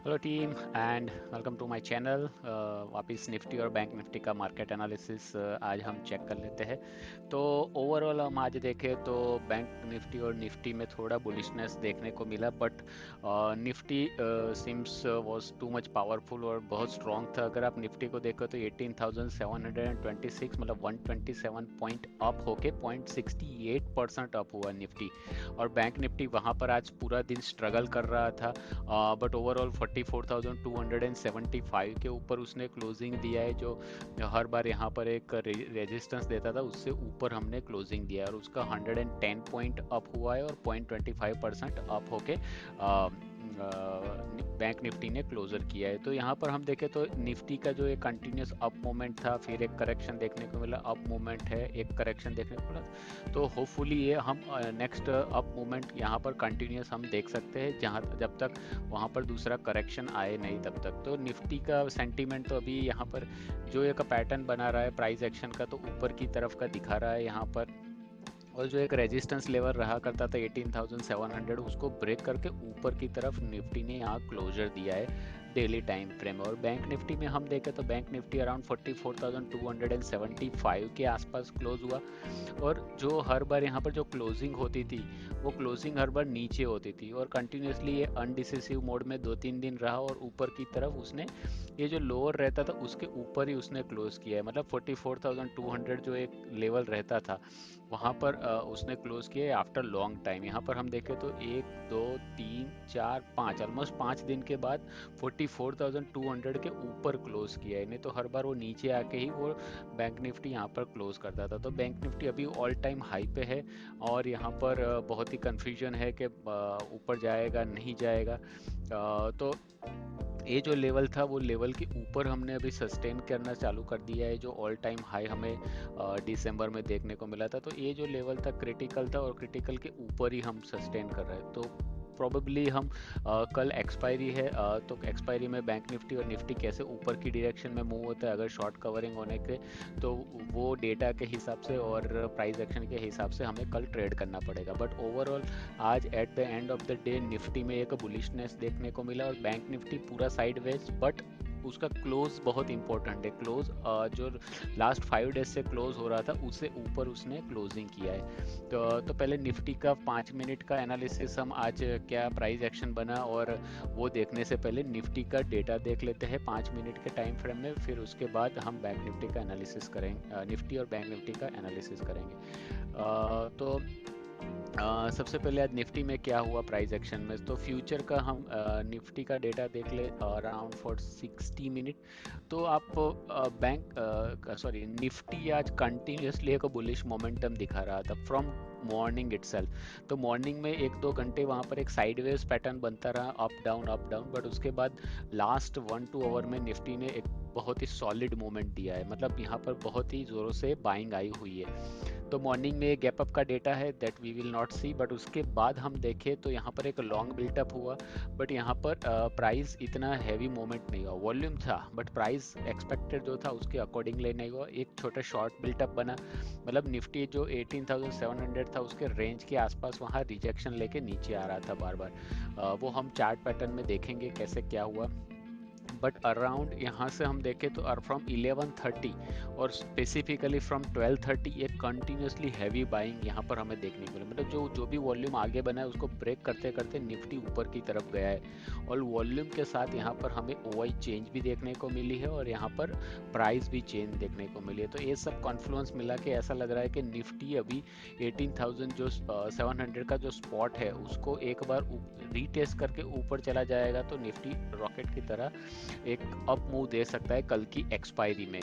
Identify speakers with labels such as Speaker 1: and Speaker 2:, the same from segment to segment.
Speaker 1: Hello team and welcome to my channel. वापस Nifty और bank Nifty का market analysis आज हम चेक कर लेते हैं। तो ओवरऑल हम आज देखें तो बैंक निफ्टी और निफ्टी में थोड़ा बुलिशनेस देखने को मिला, but Nifty seems was too much powerful और बहुत स्ट्रॉन्ग था। अगर आप निफ्टी को देखो तो 18,726 मतलब 127 पॉइंट अप होके 0.68% अप हुआ निफ्टी। और बैंक निफ्टी वहाँ पर आज पूरा दिन स्ट्रगल कर रहा था, बट ओवरऑल 44,275 के ऊपर उसने क्लोजिंग दिया है, जो हर बार यहाँ पर एक रेजिस्टेंस देता था, उससे ऊपर हमने क्लोजिंग दिया है और उसका 110 पॉइंट अप हुआ है और 0.25% अप होके बैंक निफ्टी ने क्लोजर किया है। तो यहाँ पर हम देखें तो निफ्टी का जो एक कंटिन्यूस अप मूवमेंट था, फिर एक करेक्शन देखने को मिला, अप मूवमेंट है, एक करेक्शन देखने को मिला। तो होपफुली ये हम नेक्स्ट अप मूवमेंट यहाँ पर कंटिन्यूस हम देख सकते हैं, जहाँ जब तक वहाँ पर दूसरा करेक्शन आए नहीं तब तक। तो निफ्टी का सेंटीमेंट तो अभी यहाँ पर जो एक पैटर्न बना रहा है प्राइस एक्शन का, तो ऊपर की तरफ का दिखा रहा है यहाँ पर। और जो एक रेजिस्टेंस लेवल रहा करता था 18,700, उसको ब्रेक करके ऊपर की तरफ निफ्टी ने यहाँ क्लोजर दिया है डेली टाइम फ्रेम। और बैंक निफ्टी में हम देखें तो बैंक निफ्टी अराउंड 44,275 के आसपास क्लोज हुआ। और जो हर बार यहाँ पर जो क्लोजिंग होती थी, वो क्लोजिंग हर बार नीचे होती थी और कंटिन्यूसली ये अनडिसिसिव मोड में 2-3 दिन रहा और ऊपर की तरफ उसने ये जो लोअर रहता था उसके ऊपर ही उसने क्लोज किया है। मतलब 44,200 जो एक लेवल रहता था, वहाँ पर उसने क्लोज किया है आफ्टर लॉन्ग टाइम। यहाँ पर हम देखें तो 1 2 3 4 5 ऑलमोस्ट 5 दिन के बाद 44,200 के ऊपर क्लोज किया है। नहीं तो हर बार वो नीचे आके ही वो बैंक निफ्टी यहाँ पर क्लोज करता था। तो बैंक निफ्टी अभी ऑल टाइम हाई पे है और यहाँ पर बहुत ही कन्फ्यूजन है कि ऊपर जाएगा नहीं जाएगा। तो ये जो लेवल था वो लेवल के ऊपर हमने अभी सस्टेन करना चालू कर दिया है, जो ऑल टाइम हाई हमें दिसंबर में देखने को मिला था। तो ये जो लेवल था क्रिटिकल था और क्रिटिकल के ऊपर ही हम सस्टेन कर रहे हैं। तो प्रोबेबली हम कल एक्सपायरी है, तो एक्सपायरी में बैंक निफ्टी और निफ्टी कैसे ऊपर की डायरेक्शन में मूव होता है अगर शॉर्ट कवरिंग होने के, तो वो डेटा के हिसाब से और प्राइस एक्शन के हिसाब से हमें कल ट्रेड करना पड़ेगा। बट ओवरऑल आज at the end of the day Nifty में एक बुलिशनेस देखने को मिला और बैंक निफ्टी पूरा साइडवेज, बट उसका क्लोज बहुत इंपॉर्टेंट है। क्लोज जो लास्ट 5 डेज से क्लोज हो रहा था उससे ऊपर उसने क्लोजिंग किया है। तो पहले निफ्टी का 5 मिनट का एनालिसिस हम आज क्या प्राइस एक्शन बना और वो देखने से पहले निफ्टी का डेटा देख लेते हैं 5 मिनट के टाइम फ्रेम में, फिर उसके बाद हम बैंक निफ्टी का एनालिसिस करेंगे, निफ्टी और बैंक निफ्टी का एनालिसिस करेंगे। तो सबसे पहले आज निफ्टी में क्या हुआ प्राइस एक्शन में, तो फ्यूचर का हम निफ्टी का डेटा देख ले अराउंड फॉर 60 मिनट। तो आप बैंक सॉरी निफ्टी आज कंटिन्यूसली एक बुलिश मोमेंटम दिखा रहा था फ्रॉम मॉर्निंग इटसेल्फ। तो मॉर्निंग में 1-2 घंटे वहाँ पर एक साइडवेज पैटर्न बनता रहा, अप डाउन, बट उसके बाद लास्ट 1-2 आवर में निफ्टी ने एक बहुत ही सॉलिड मूवमेंट दिया है। मतलब यहाँ पर बहुत ही ज़ोरों से बाइंग आई हुई है। तो मॉर्निंग में गैप अप का डेटा है that we will not see, but उसके बाद हम देखें तो यहाँ पर एक लॉन्ग बिल्टअप हुआ, बट यहाँ पर प्राइस इतना हैवी मूवमेंट नहीं हुआ। वॉल्यूम था बट प्राइस एक्सपेक्टेड जो था उसके अकॉर्डिंगली नहीं हुआ। एक छोटा शॉर्ट बिल्टअप बना, मतलब निफ्टी जो 18,700 था उसके रेंज के आसपास वहाँ रिजेक्शन लेके नीचे आ रहा था बार बार। वो हम चार्ट पैटर्न में देखेंगे कैसे क्या हुआ। बट अराउंड यहाँ से हम देखें तो फ्रॉम 11:30 और स्पेसिफिकली फ्रॉम 12:30 एक कंटिन्यूसली हैवी बाइंग यहाँ पर हमें देखने को मिला। मतलब जो जो भी वॉल्यूम आगे बना है उसको ब्रेक करते करते निफ्टी ऊपर की तरफ गया है और वॉल्यूम के साथ यहाँ पर हमें ओवाई चेंज भी देखने को मिली है और यहाँ पर प्राइस भी चेंज देखने को मिली है। तो ये सब कॉन्फ्लुएंस मिला के ऐसा लग रहा है कि निफ्टी अभी 18,000 जो 700 का जो स्पॉट है उसको एक बार रीटेस्ट करके ऊपर चला जाएगा तो निफ्टी रॉकेट की तरह एक अप मूव दे सकता है कल की एक्सपायरी में।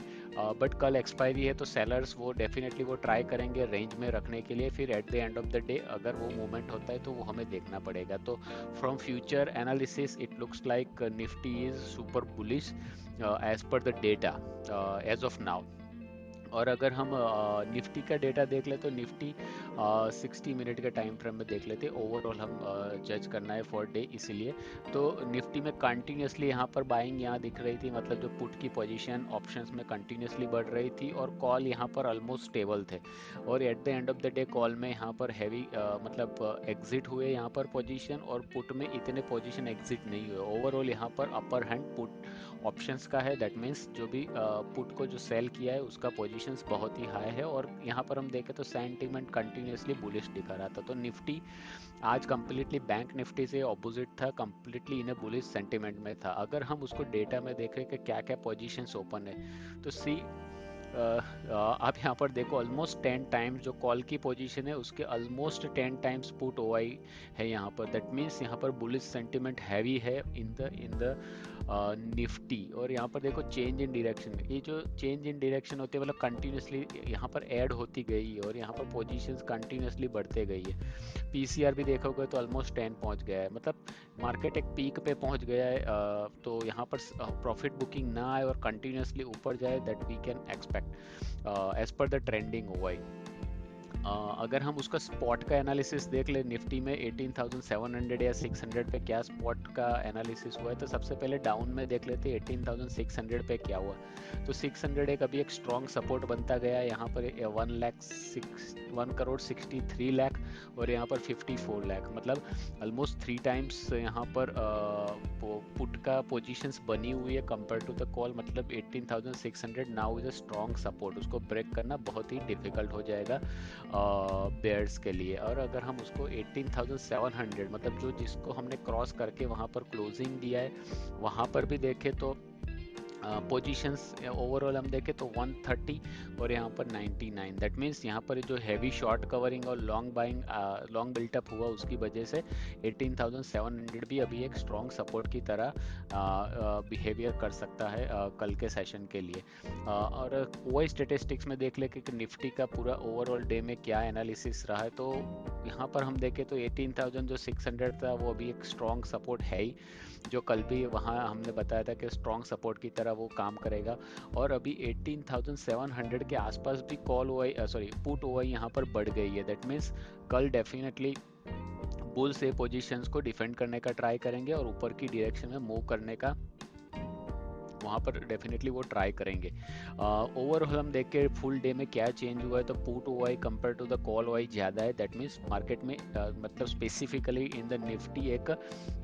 Speaker 1: बट कल एक्सपायरी है तो सेलर्स वो डेफिनेटली वो ट्राई करेंगे रेंज में रखने के लिए, फिर at the end of the day अगर वो मूवमेंट होता है तो वो हमें देखना पड़ेगा। तो from future analysis it looks like Nifty is super bullish as per the data as of now. और अगर हम निफ्टी का डेटा देख ले तो निफ्टी 60 मिनट के टाइम फ्रेम में देख लेते, ओवरऑल हम जज करना है फॉर डे इसीलिए। तो निफ्टी में कंटिन्यूसली यहाँ पर बाइंग यहाँ दिख रही थी, मतलब जो पुट की पोजीशन ऑप्शंस में कंटिन्यूसली बढ़ रही थी और कॉल यहाँ पर ऑलमोस्ट स्टेबल थे। और at the end of the day call में यहाँ पर हैवी मतलब एग्जिट हुए यहाँ पर पोजीशन, और पुट में इतने पोजीशन एग्जिट नहीं हुए। ओवरऑल यहाँ पर अपर हैंड पुट ऑप्शंस का है, दैट मीन्स जो भी पुट को जो सेल किया है उसका पोजीशंस बहुत ही हाई है। और यहाँ पर हम देखें तो सेंटीमेंट कंटिन्यूसली बुलिश दिखा रहा था। तो निफ्टी आज कंप्लीटली बैंक निफ्टी से ऑपोजिट था, कंप्लीटली इन बुलिश सेंटीमेंट में था। अगर हम उसको डेटा में देखें कि क्या क्या पोजीशंस ओपन है, तो सी आप यहाँ पर देखो ऑलमोस्ट 10 टाइम्स जो कॉल की पोजीशन है उसके ऑलमोस्ट 10 टाइम्स पुट ओआई है यहाँ पर। दैट मीन्स यहाँ पर बुलिश सेंटिमेंट हैवी है इन द निफ्टी। और यहाँ पर देखो चेंज इन डायरेक्शन, ये जो चेंज इन डायरेक्शन होती है मतलब कंटिन्यूसली यहाँ पर ऐड होती गई है और यहाँ पर पोजीशंस कंटिन्यूसली बढ़ते गई है। पीसीआर भी देखोगे तो ऑलमोस्ट 10 पहुंच गया है, मतलब मार्केट एक पीक पे पहुंच गया है। तो यहाँ पर प्रॉफिट बुकिंग ना आए और कंटिन्यूसली ऊपर जाए, that we can expect as per the trending OI. अगर हम उसका स्पॉट का एनालिसिस देख ले निफ्टी में 18,700 या 600 पे क्या स्पॉट का एनालिसिस हुआ है, तो सबसे पहले डाउन में देख लेते हैं 18,600 पे क्या हुआ। तो 600 एक अभी एक स्ट्रॉन्ग सपोर्ट बनता गया है यहाँ पर 1,63,00,000 और यहाँ पर 54 लाख, मतलब ऑलमोस्ट 3 टाइम्स यहाँ पर पुट का पोजीशंस बनी हुई है कंपेयर टू द कॉल। मतलब 18,600 now is a strong support, उसको ब्रेक करना बहुत ही डिफिकल्ट हो जाएगा बेयर्स के लिए। और अगर हम उसको 18,700 मतलब जो जिसको हमने क्रॉस करके वहाँ पर क्लोजिंग दिया है वहाँ पर भी देखें तो पोजीशंस ओवरऑल हम देखें तो 130 और यहाँ पर 99, दैट मीन्स यहाँ पर जो हैवी शॉर्ट कवरिंग और लॉन्ग बाइंग लॉन्ग बिल्टअप हुआ उसकी वजह से 18,700 भी अभी एक स्ट्रॉन्ग सपोर्ट की तरह बिहेवियर कर सकता है कल के सेशन के लिए। और वही स्टेटिस्टिक्स में देख ले कि निफ्टी का पूरा ओवरऑल डे में क्या एनालिसिस रहा है, तो यहाँ पर हम देखें तो 18,000 जो 600 था वो अभी एक स्ट्रॉन्ग सपोर्ट है ही, जो कल भी वहाँ हमने बताया था कि स्ट्रॉन्ग सपोर्ट की तरह वो काम करेगा। और अभी 18,700 के आसपास भी call OI sorry put OI यहाँ पर बढ़ गई है, दैट मीन्स कल डेफिनेटली बुल से पोजीशंस को डिफेंड करने का ट्राई करेंगे और ऊपर की डायरेक्शन में मूव करने का वहाँ पर डेफिनेटली वो ट्राई करेंगे। ओवरऑल हम देख के फुल डे में क्या चेंज हुआ है, तो put OI compare to the call OI ज़्यादा है, दैट मीन्स मार्केट में मतलब स्पेसिफिकली इन द निफ्टी एक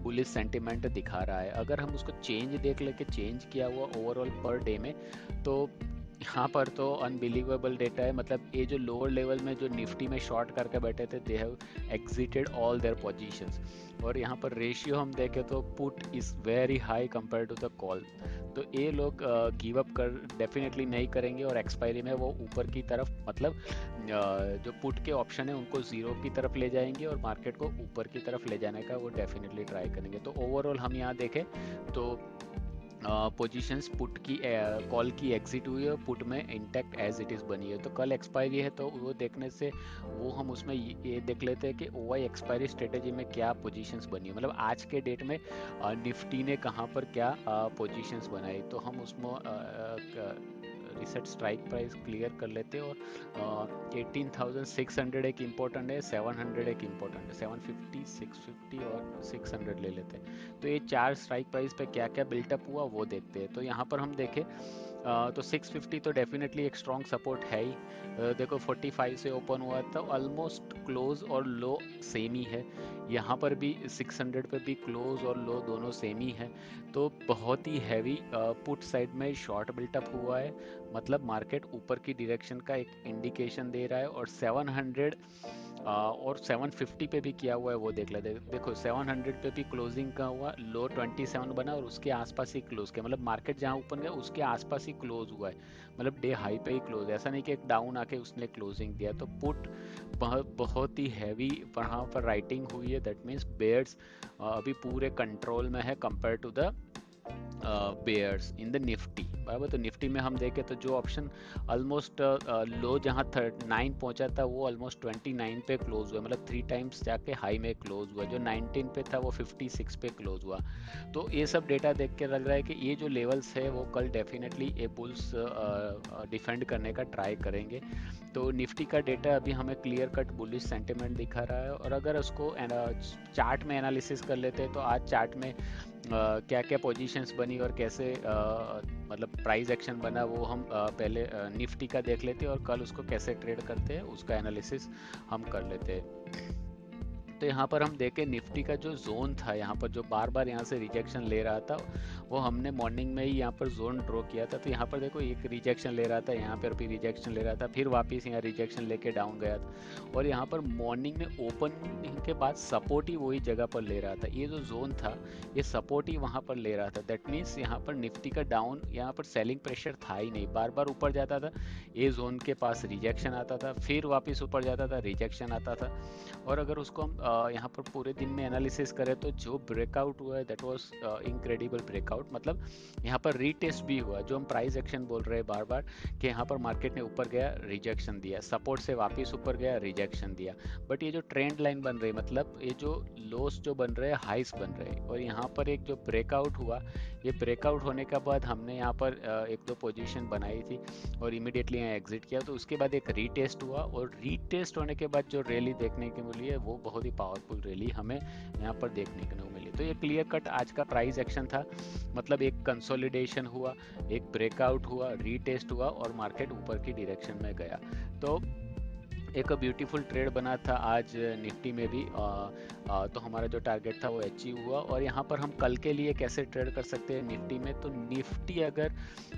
Speaker 1: बुलिश सेंटिमेंट दिखा रहा है। अगर हम उसको चेंज देख ले कि चेंज किया हुआ ओवरऑल पर डे में, तो यहाँ पर तो अनबिलीवेबल डेटा है। मतलब ये जो लोअर लेवल में जो निफ्टी में शॉर्ट करके बैठे थे they have exited all their positions. और यहाँ पर रेशियो हम देखें तो put is very high compare to the call, तो ये लोग गिव अप कर डेफिनेटली नहीं करेंगे और एक्सपायरी में वो ऊपर की तरफ मतलब जो पुट के ऑप्शन है उनको ज़ीरो की तरफ ले जाएंगे और मार्केट को ऊपर की तरफ ले जाने का वो डेफिनेटली ट्राई करेंगे। तो ओवरऑल हम यहाँ देखें तो पोजीशंस पुट की कॉल की एग्जिट हुई है, पुट में इंटैक्ट एज इट इज़ बनी है। तो कल एक्सपायरी है तो वो देखने से वो हम उसमें ये देख लेते हैं कि ओवाई एक्सपायरी स्ट्रेटेजी में क्या पोजीशंस बनी है, मतलब आज के डेट में निफ्टी ने कहाँ पर क्या पोजीशंस बनाई। तो हम उसमें रिसेट स्ट्राइक प्राइस क्लियर कर लेते हैं और 18,600 एक इम्पोर्टेंट है, 700 एक इम्पोर्टेंट है, 750 650 और 600 ले लेते हैं। तो ये चार स्ट्राइक प्राइस पे क्या क्या बिल्टअप हुआ वो देखते हैं। तो यहाँ पर हम देखें तो 650 तो डेफिनेटली एक स्ट्रॉन्ग सपोर्ट है ही। देखो 45 से ओपन हुआ था, ऑलमोस्ट क्लोज और लो सेम ही है। यहाँ पर भी 600 पे भी क्लोज और लो दोनों सेम ही है। तो बहुत ही हैवी पुट साइड में शॉर्ट बिल्टअप हुआ है, मतलब मार्केट ऊपर की डायरेक्शन का एक इंडिकेशन दे रहा है। और 700 और 750 पे भी किया हुआ है वो देख लेते। देखो 700 पे भी क्लोजिंग का हुआ, लो 27 बना और उसके आसपास ही क्लोज किया, मतलब मार्केट जहाँ ओपन गया उसके आसपास ही क्लोज हुआ है, मतलब डे हाई पे ही क्लोज, ऐसा नहीं कि एक डाउन आके उसने क्लोजिंग दिया। तो पुट बहुत ही हैवी वहाँ पर राइटिंग हुई है, दैट मीन्स बेयर्स अभी पूरे कंट्रोल में है compare to the bears in the Nifty. बराबर। तो निफ्टी में हम देखें तो जो ऑप्शन ऑलमोस्ट लो जहाँ 9 पहुंचा था वो ऑलमोस्ट 29 पे क्लोज हुआ, मतलब 3 टाइम्स जाके हाई में क्लोज हुआ। जो 19 पे था वो 56 पे क्लोज हुआ। तो ये सब डेटा देख के लग रहा है कि ये जो लेवल्स है वो कल डेफिनेटली ये बुल्स डिफेंड करने का ट्राई करेंगे। तो निफ्टी का डेटा अभी हमें क्लियर कट बुलिश सेंटिमेंट दिखा रहा है। और अगर उसको चार्ट में एनालिसिस कर लेते हैं तो आज चार्ट में क्या क्या पोजीशंस बनी और कैसे मतलब प्राइस एक्शन बना वो हम पहले निफ्टी का देख लेते हैं और कल उसको कैसे ट्रेड करते हैं उसका एनालिसिस हम कर लेते हैं। तो यहाँ पर हम देखें निफ्टी का जो जोन था, यहाँ पर जो बार बार यहाँ से रिजेक्शन ले रहा था, वो हमने मॉर्निंग में ही यहाँ पर जोन ड्रॉ किया था। तो यहाँ पर देखो एक रिजेक्शन ले रहा था, यहाँ पर भी रिजेक्शन ले रहा था, फिर वापस यहाँ रिजेक्शन लेके डाउन गया था। और यहाँ पर मॉर्निंग में ओपनिंग के बाद सपोर्ट ही वही जगह पर ले रहा था। ये जो जोन था ये सपोर्ट ही वहाँ पर ले रहा था। दैट मीन्स यहाँ पर निफ्टी का डाउन, यहाँ पर सेलिंग प्रेशर था ही नहीं। बार बार ऊपर जाता था, ये जोन के पास रिजेक्शन आता था, फिर वापस ऊपर जाता था, रिजेक्शन आता था। और अगर उसको हम यहाँ पर पूरे दिन में एनालिसिस करें तो जो ब्रेकआउट हुआ है दैट वाज इनक्रेडिबल ब्रेकआउट। मतलब यहाँ पर रीटेस्ट भी हुआ, जो हम प्राइस एक्शन बोल रहे हैं बार बार कि यहाँ पर मार्केट ने ऊपर गया रिजेक्शन दिया, सपोर्ट से वापस ऊपर गया रिजेक्शन दिया। बट ये जो ट्रेंड लाइन बन रही है, मतलब ये जो लोस जो बन रहे हैं हाइस बन रहे हैं, और यहाँ पर एक जो ब्रेकआउट हुआ, ये ब्रेकआउट होने के बाद हमने यहाँ पर एक दो पोजीशन बनाई थी और इमीडिएटली यहाँ एग्जिट किया। तो उसके बाद एक रीटेस्ट हुआ, और रीटेस्ट होने के बाद जो रैली देखने को मिली है वो बहुत ही पावरफुल रैली हमें यहाँ पर देखने को मिली। तो ये क्लियर कट आज का प्राइस एक्शन था। मतलब एक कंसोलिडेशन हुआ, एक ब्रेकआउट हुआ, रीटेस्ट हुआ और मार्केट ऊपर की डायरेक्शन में गया। तो एक ब्यूटीफुल ट्रेड बना था आज निफ्टी में भी। तो हमारा जो टारगेट था वो अचीव हुआ। और यहाँ पर हम कल के लिए कैसे ट्रेड कर सकते हैं निफ्टी में, तो निफ्टी अगर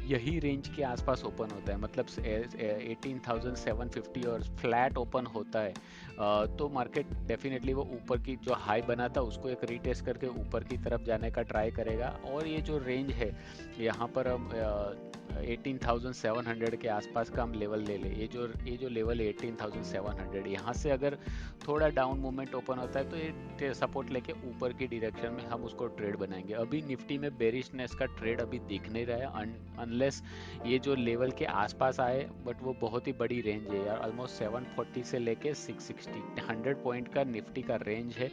Speaker 1: यही रेंज के आसपास ओपन होता है, मतलब 18,750 और फ्लैट ओपन होता है, तो मार्केट डेफिनेटली वो ऊपर की जो हाई बना था उसको एक रीटेस्ट करके ऊपर की तरफ जाने का ट्राई करेगा। और ये जो रेंज है यहाँ पर हम 18,700 के आसपास का हम लेवल ले लें। ये जो लेवल है 18,700, यहाँ से अगर थोड़ा डाउन मूवमेंट ओपन होता है तो ये सपोर्ट लेके ऊपर की डायरेक्शन में हम उसको ट्रेड बनाएंगे। अभी निफ्टी में बेरिशनेस का ट्रेड अभी दिख नहीं रहा है अनलेस ये जो लेवल के आसपास आए, बट वो बहुत ही बड़ी रेंज है यार। ऑलमोस्ट 740 से लेके 660 100 पॉइंट का निफ्टी का रेंज है।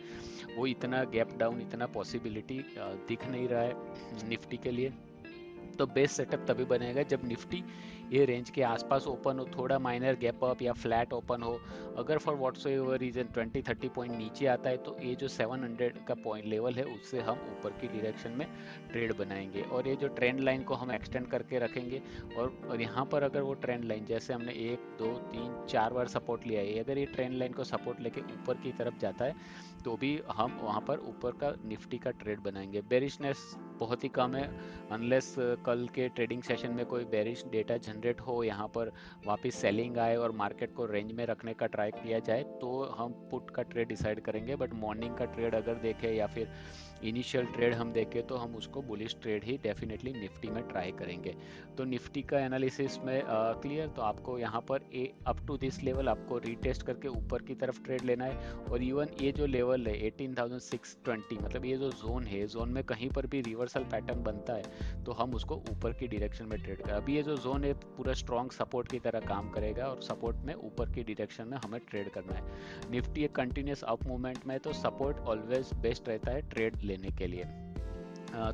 Speaker 1: वो इतना गैप डाउन, इतना पॉसिबिलिटी दिख नहीं रहा है निफ्टी के लिए। तो बेस्ट सेटअप तभी बनेगा जब निफ्टी ये रेंज के आसपास ओपन हो, थोड़ा माइनर गैप अप या फ्लैट ओपन हो। अगर फॉर व्हाट्सएवर रीजन 20-30 पॉइंट नीचे आता है तो ये जो 700 का पॉइंट लेवल है उससे हम ऊपर की डायरेक्शन में ट्रेड बनाएंगे। और ये जो ट्रेंड लाइन को हम एक्सटेंड करके रखेंगे। और यहाँ पर अगर वो ट्रेंड लाइन जैसे हमने 1 2 3 4 बार सपोर्ट लिया है, अगर ये ट्रेंड लाइन को सपोर्ट लेके ऊपर की तरफ जाता है तो भी हम वहाँ पर ऊपर का निफ्टी का ट्रेड बनाएंगे। बेरिशनेस बहुत ही कम है, अनलेस कल के ट्रेडिंग सेशन में कोई बेरिश डेटा जनरेट हो, यहाँ पर वापस सेलिंग आए और मार्केट को रेंज में रखने का ट्राई किया जाए तो हम पुट का ट्रेड डिसाइड करेंगे। बट मॉर्निंग का ट्रेड अगर देखें या फिर इनिशियल ट्रेड हम देखें तो हम उसको बुलिश ट्रेड ही डेफिनेटली निफ्टी में ट्राई करेंगे। तो निफ्टी का एनालिसिस में क्लियर। तो आपको यहाँ पर अप टू दिस लेवल आपको रीटेस्ट करके ऊपर की तरफ ट्रेड लेना है। और इवन ये जो लेवल है 18,620, मतलब ये जो जोन है, जोन में कहीं पर भी रिवर्सल पैटर्न बनता है तो हम उसको ऊपर की डायरेक्शन में ट्रेड करें। अभी ये जो जोन है पूरा स्ट्रॉन्ग सपोर्ट की तरह काम करेगा और सपोर्ट में ऊपर की डायरेक्शन में हमें ट्रेड करना है। निफ्टी एक कंटिन्यूस अप मूवमेंट में तो सपोर्ट ऑलवेज बेस्ट रहता है ट्रेड लेने के लिए।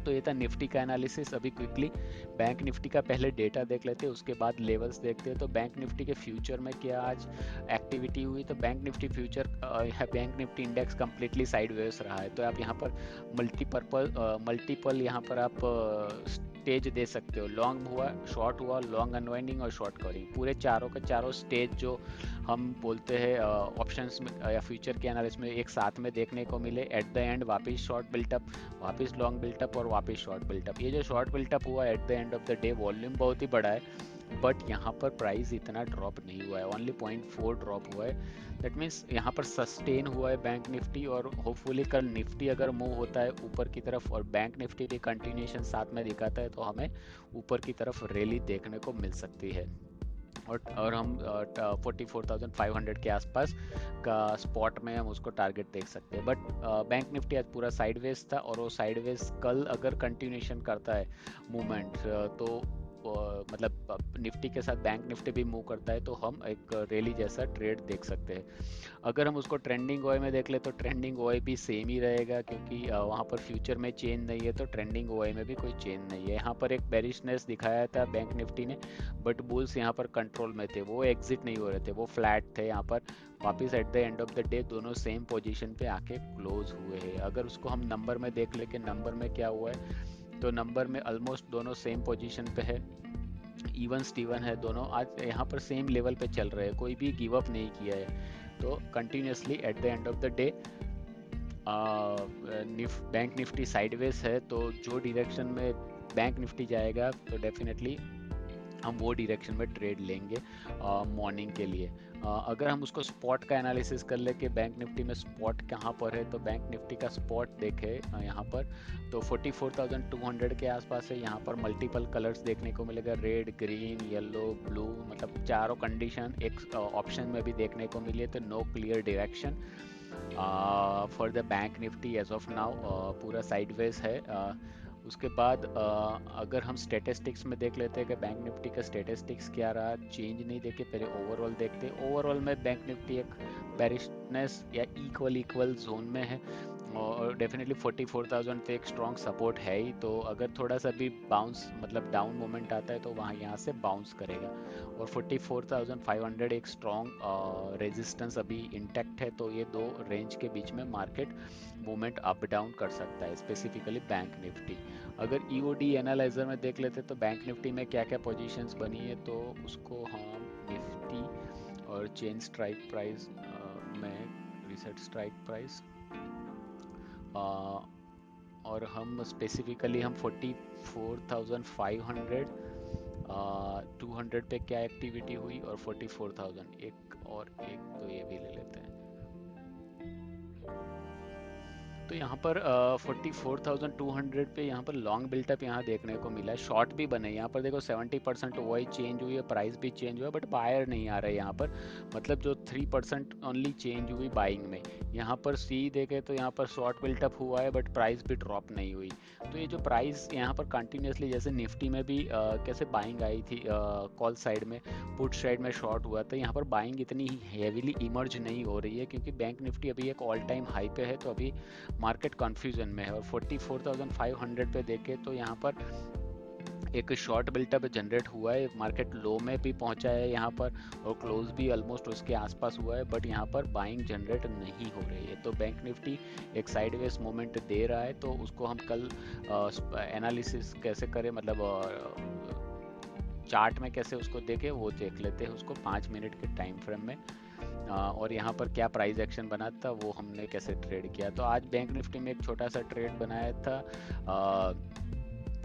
Speaker 1: तो ये था निफ्टी का एनालिसिस। अभी क्विकली बैंक निफ्टी का पहले डेटा देख लेते हैं, उसके बाद लेवल्स देखते हैं। तो बैंक निफ्टी के फ्यूचर में क्या आज एक्टिविटी हुई, तो bank Nifty future bank Nifty index completely sideways रहा है। तो आप यहाँ पर मल्टीपल यहाँ पर आप स्टेज दे सकते हो। लॉन्ग हुआ, शॉर्ट हुआ, लॉन्ग अनवाइंडिंग और शॉर्ट कवरिंग, पूरे चारों के चारों स्टेज जो हम बोलते हैं ऑप्शंस में या फ्यूचर के एनालिसिस में एक साथ में देखने को मिले। एट द एंड वापस शॉर्ट बिल्टअप, वापस लॉन्ग बिल्टअप और वापस शॉर्ट बिल्टअप। ये जो शॉर्ट बिल्टअप हुआ at the end of the day, volume बहुत ही बड़ा है बट यहाँ पर प्राइस इतना ड्रॉप नहीं हुआ है, ओनली 0.4 ड्रॉप हुआ है। दैट मीन्स यहाँ पर सस्टेन हुआ है बैंक निफ्टी। और होपफुली कल निफ्टी अगर मूव होता है ऊपर की तरफ और बैंक निफ्टी भी कंटिन्यूएशन साथ में दिखाता है तो हमें ऊपर की तरफ रैली देखने को मिल सकती है। और हम 44,500 के आसपास का स्पॉट में हम उसको टारगेट देख सकते हैं। बट बैंक निफ्टी आज पूरा साइडवेज था और वो साइडवेज कल अगर कंटिन्यूएशन करता है मूवमेंट तो मतलब निफ्टी के साथ बैंक निफ्टी भी मूव करता है, तो हम एक रैली जैसा ट्रेड देख सकते हैं। अगर हम उसको ट्रेंडिंग ओआई में देख ले तो ट्रेंडिंग ओआई भी सेम ही रहेगा, क्योंकि वहाँ पर फ्यूचर में चेंज नहीं है, तो ट्रेंडिंग ओआई में भी कोई चेंज नहीं है। यहाँ पर एक बेरिशनेस दिखाया था बैंक निफ्टी ने, बट बुल्स यहाँ पर कंट्रोल में थे, वो एग्जिट नहीं हो रहे थे, वो फ्लैट थे यहाँ पर। वापस at the end of the day दोनों सेम पोजीशन पे आके क्लोज हुए हैं। अगर उसको हम नंबर में देख ले कि नंबर में क्या हुआ है, तो नंबर में ऑलमोस्ट दोनों सेम पोजीशन पे है, इवन स्टीवन है, दोनों आज यहाँ पर सेम लेवल पे चल रहे हैं, कोई भी गिव अप नहीं किया है। तो continuously at the end of the day bank Nifty sideways है, तो जो डायरेक्शन में बैंक निफ्टी जाएगा तो डेफिनेटली हम वो डायरेक्शन में ट्रेड लेंगे मॉर्निंग के लिए। अगर हम उसको स्पॉट का एनालिसिस कर ले कि बैंक निफ्टी में स्पॉट कहाँ पर है, तो बैंक निफ्टी का स्पॉट देखे यहाँ पर तो 44,200 के आसपास है। यहाँ पर मल्टीपल कलर्स देखने को मिलेगा, रेड, ग्रीन, येलो, ब्लू, मतलब चारों कंडीशन एक ऑप्शन में भी देखने को मिली है। तो no clear direction for the bank Nifty as of now, पूरा साइडवेज है। उसके बाद अगर हम स्टेटिस्टिक्स में देख लेते हैं कि बैंक निफ्टी का स्टेटिस्टिक्स क्या रहा, चेंज नहीं देखे, पहले ओवरऑल देखते हैं। ओवरऑल में बैंक निफ्टी एक बेरिशनेस या इक्वल जोन में है, और डेफिनेटली 44,000 पे एक स्ट्रॉन्ग सपोर्ट है ही। तो अगर थोड़ा सा भी बाउंस मतलब डाउन मोमेंट आता है तो वहाँ यहाँ से बाउंस करेगा, और 44,500 एक स्ट्रॉन्ग रेजिस्टेंस अभी इंटैक्ट है। तो ये दो रेंज के बीच में मार्केट मूवमेंट अप डाउन कर सकता है, स्पेसिफिकली बैंक निफ्टी। अगर ईओडी एनालाइजर में देख लेते तो बैंक निफ्टी में क्या क्या पोजीशंस बनी है, तो उसको हम निफ्टी और चेन स्ट्राइक प्राइस में रिसेट स्ट्राइक प्राइस, और हम स्पेसिफिकली हम 44,500 200 पे क्या एक्टिविटी हुई, और 44,000 एक, और एक तो ये भी ले लेते हैं। तो यहाँ पर 44,200 पे यहाँ पर लॉन्ग बिल्टअप यहाँ देखने को मिला है, शॉर्ट भी बने यहाँ पर। देखो 70% ओवाई चेंज हुई है, प्राइस भी चेंज हुआ है, बट बायर नहीं आ रहा है यहाँ पर, मतलब जो 3% ओनली चेंज हुई बाइंग में। यहाँ पर सी देखे तो यहाँ पर शॉर्ट बिल्टअप हुआ है, बट प्राइस भी ड्रॉप नहीं हुई। तो ये जो प्राइस यहाँ पर कंटिन्यूसली, जैसे निफ्टी में भी कैसे बाइंग आई थी कॉल साइड में, पुट साइड में शॉर्ट हुआ था, यहाँ पर बाइंग इतनी हेवीली इमर्ज नहीं हो रही है, क्योंकि बैंक निफ्टी अभी एक ऑल टाइम हाई पे है, तो अभी मार्केट कन्फ्यूजन में है। और 44,500 पे देखे तो यहाँ पर एक शॉर्ट बिल्टअप जनरेट हुआ है, मार्केट लो में भी पहुंचा है यहाँ पर, और क्लोज भी ऑलमोस्ट उसके आसपास हुआ है, बट यहाँ पर बाइंग जनरेट नहीं हो रही है। तो बैंक निफ्टी एक साइडवेज मोमेंट दे रहा है, तो उसको हम कल एनालिसिस कैसे करें, मतलब चार्ट में कैसे उसको देखें वो देख लेते हैं, उसको 5 मिनट के टाइम फ्रेम में। और यहाँ पर क्या प्राइस एक्शन बना था वो हमने कैसे ट्रेड किया। तो आज बैंक निफ्टी में एक छोटा सा ट्रेड बनाया था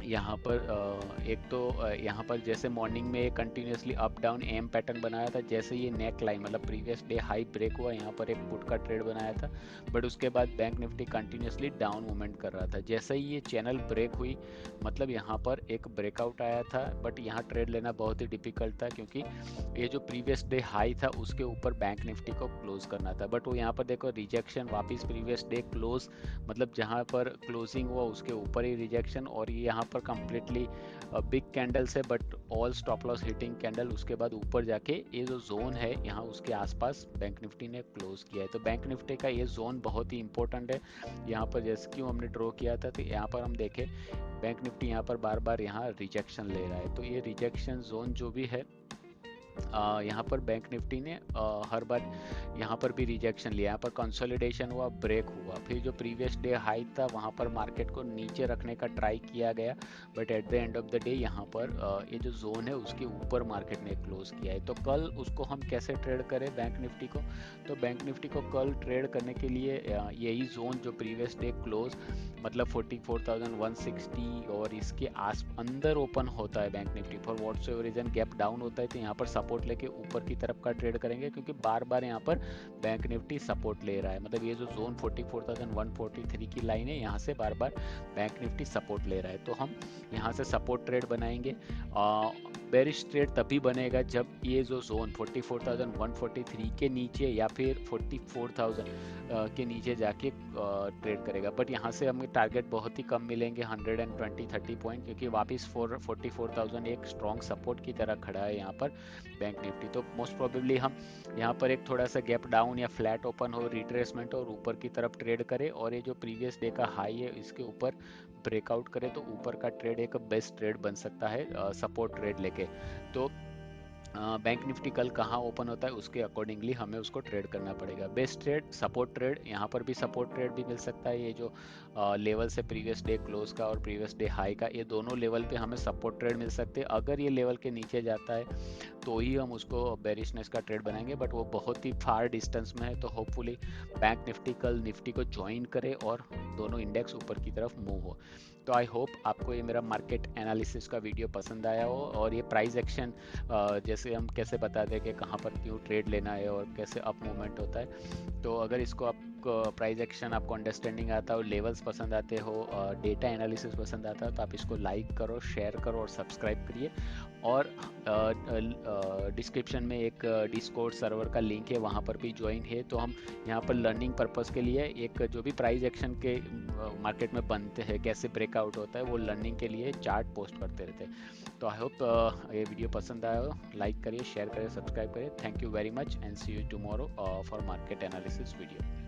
Speaker 1: यहाँ पर एक तो यहाँ पर जैसे मॉर्निंग में continuously up down M pattern बनाया था, जैसे ये नेक लाइन मतलब प्रीवियस डे हाई ब्रेक हुआ, यहाँ पर एक पुट का ट्रेड बनाया था, बट उसके बाद bank Nifty continuously down movement कर रहा था। जैसे ही ये चैनल ब्रेक हुई, मतलब यहाँ पर एक ब्रेकआउट आया था, बट यहाँ ट्रेड लेना बहुत ही डिफिकल्ट था, क्योंकि ये जो प्रीवियस डे हाई था उसके ऊपर बैंक निफ्टी को क्लोज करना था। बट वो यहाँ पर देखो रिजेक्शन, वापस प्रीवियस डे क्लोज, मतलब जहाँ पर क्लोजिंग हुआ उसके ऊपर ही रिजेक्शन, और ये यहाँ पर कंप्लीटली बिग कैंडल्स है, but all stop loss hitting candle. उसके बाद ऊपर जाके ये जो जोन है यहाँ उसके आसपास बैंक निफ्टी ने क्लोज किया है। तो बैंक निफ्टी का ये जोन बहुत ही इंपॉर्टेंट है। यहाँ पर जैसे क्यों हमने ड्रॉ किया था, तो यहाँ पर हम देखें बैंक निफ्टी यहाँ पर बार बार यहाँ रिजेक्शन ले रहा है, तो ये रिजेक्शन जोन जो भी है यहाँ पर बैंक निफ्टी ने हर बार यहाँ पर भी रिजेक्शन लिया, यहाँ पर कंसोलिडेशन हुआ, ब्रेक हुआ, फिर जो प्रीवियस डे हाई था वहाँ पर मार्केट को नीचे रखने का ट्राई किया गया, but at the end of the day यहाँ पर ये जो जोन है उसके ऊपर मार्केट ने क्लोज किया है। तो कल उसको हम कैसे ट्रेड करें बैंक निफ्टी को, तो बैंक निफ्टी को कल ट्रेड करने के लिए यही जोन जो प्रीवियस डे क्लोज मतलब 44,160 और इसके आस अंदर ओपन होता है bank Nifty, for whatsoever reason gap down होता है, तो यहाँ पर सपोर्ट लेके ऊपर की तरफ का ट्रेड करेंगे, क्योंकि बार बार यहाँ पर बैंक निफ्टी सपोर्ट ले रहा है। मतलब ये जो जोन 44,143 की लाइन है, यहाँ से बार बार बैंक निफ्टी सपोर्ट ले रहा है, तो हम यहाँ से सपोर्ट ट्रेड बनाएंगे। बेरिश ट्रेड तभी बनेगा जब ये जो जोन 44,143 के नीचे या फिर 44,000 के नीचे जाके ट्रेड करेगा। बट यहाँ से हमें टारगेट बहुत ही कम मिलेंगे, 120-30 पॉइंट, क्योंकि वापस 44,000 एक स्ट्रॉन्ग सपोर्ट की तरह खड़ा है यहाँ पर बैंक निफ्टी। तो मोस्ट प्रोबेबली हम यहाँ पर एक थोड़ा सा गैप डाउन या फ्लैट ओपन हो, रिट्रेसमेंट और ऊपर की तरफ ट्रेड करे, और ये जो प्रीवियस डे का हाई है इसके ऊपर ब्रेकआउट करे, तो ऊपर का ट्रेड एक बेस्ट ट्रेड बन सकता है सपोर्ट ट्रेड लेके। तो बैंक निफ्टी कल कहाँ ओपन होता है उसके अकॉर्डिंगली हमें उसको ट्रेड करना पड़ेगा। बेस्ट ट्रेड सपोर्ट ट्रेड, यहाँ पर भी सपोर्ट ट्रेड भी मिल सकता है। ये जो लेवल से प्रीवियस डे क्लोज का और प्रीवियस डे हाई का, ये दोनों लेवल पे हमें सपोर्ट ट्रेड मिल सकते हैं। अगर ये लेवल के नीचे जाता है तो ही हम उसको बेरिशनेस का ट्रेड बनाएंगे, बट वो बहुत ही फार डिस्टेंस में है। तो होपफुली बैंक निफ्टी कल निफ्टी को ज्वाइन करे और दोनों इंडेक्स ऊपर की तरफ मूव हो। तो आई होप आपको ये मेरा मार्केट एनालिसिस का वीडियो पसंद आया हो, और ये प्राइस एक्शन जैसे हम कैसे बताते हैं कि कहाँ पर क्यों ट्रेड लेना है और कैसे अप मूवमेंट होता है। तो अगर इसको आपको प्राइस एक्शन आपको अंडरस्टैंडिंग आता हो, लेवल्स पसंद आते हो, डेटा एनालिसिस पसंद आता है, तो आप इसको लाइक करो, शेयर करो और सब्सक्राइब करिए। और डिस्क्रिप्शन में एक डिस्कॉर्ड सर्वर का लिंक है, वहाँ पर भी ज्वाइन है। तो हम यहाँ पर लर्निंग पर्पस के लिए एक जो भी प्राइस एक्शन के मार्केट में बनते हैं, कैसे ब्रेकआउट होता है, वो लर्निंग के लिए चार्ट पोस्ट करते रहते हैं। तो आई होप ये वीडियो पसंद आया हो। लाइक करिए, शेयर करिए, सब्सक्राइब करिए। Thank you very much and see you tomorrow for market analysis video.